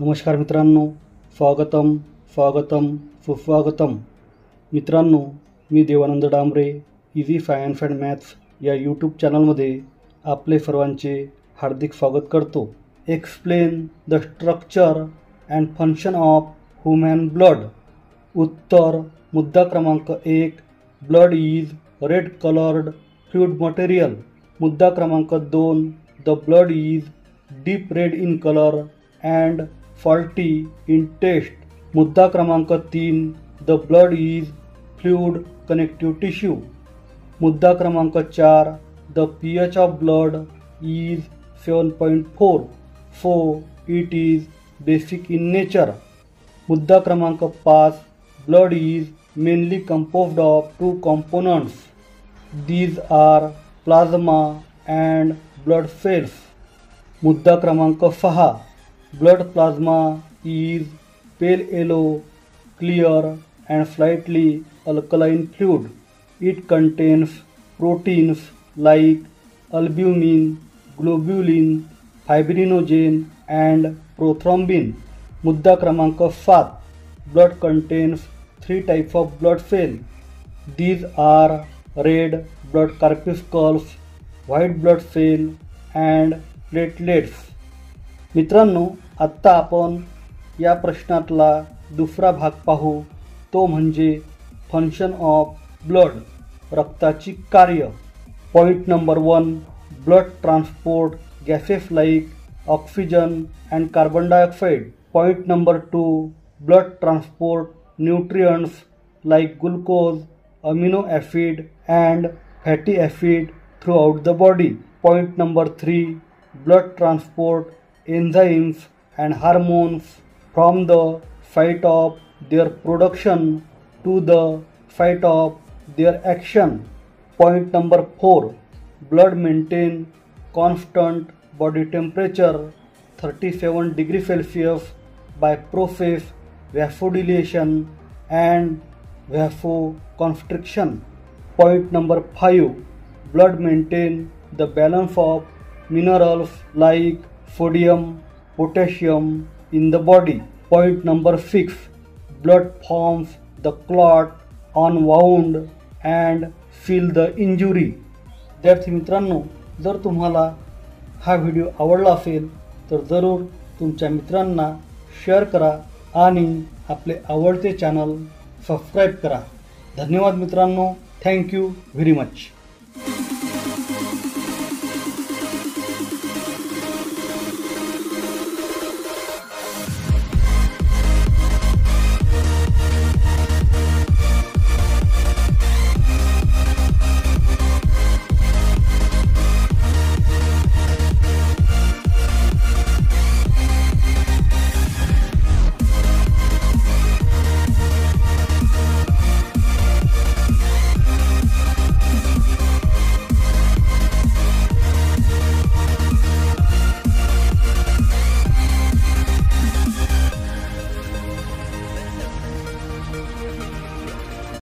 नमस्कार मित्रांनो, स्वागतम सुस्वागतम। मित्रांनो, मी Devanand Dambre easy science and maths या यूट्यूब चॅनलमध्ये आपले सर्वांचे हार्दिक स्वागत करतो। Explain the structure and function of human blood. उत्तर मुद्दा क्रमांक 1, blood is red coloured fluid material. मुद्दा क्रमांक 2, the blood is deep red in colour and salty in taste। मुद्दा क्रमांक 3, the blood is fluid connective tissue. मुद्दा क्रमांक 4, the pH of blood is 7.4 so it is basic in nature. मुद्दा क्रमांक 5, blood is mainly composed of 2 components, these are plasma and blood cells। मुद्दा क्रमांक 6, blood plasma is pale yellow, clear and slightly alkaline fluid. It contains proteins like albumin, globulin, fibrinogen and prothrombin। मुद्दा क्रमांक 7, blood contains 3 types of blood cells. These are red blood corpuscles, white blood cell and platelets। मित्रांनो, आत्ता आपण या प्रश्नातला दुसरा भाग पाहू, तो म्हणजे फंक्शन ऑफ ब्लड, रक्ताची कार्य। Point number 1, blood transport gases like oxygen and carbon dioxide. Point number 2, blood transport nutrients like glucose, amino acid and fatty acid through out the body. Point number 3, blood transport enzymes and hormones from the site of their production to the site of their action। Point number 4, blood maintain constant body temperature 37 degrees Celsius by process vasodilation and vasoconstriction। Point number 5, blood maintain the balance of minerals like sodium, potassium in the body। Point number 6, blood forms the clot on wound and seal the injury। विद्यार्थी मित्रांनो, जर तुम्हाला हा video आवडला असेल तर जरूर तुमच्या मित्रांना शेअर करा आणि आपले आवडते चॅनल सबस्क्राईब करा। धन्यवाद मित्रांनो, थँक्यू व्हेरी मच।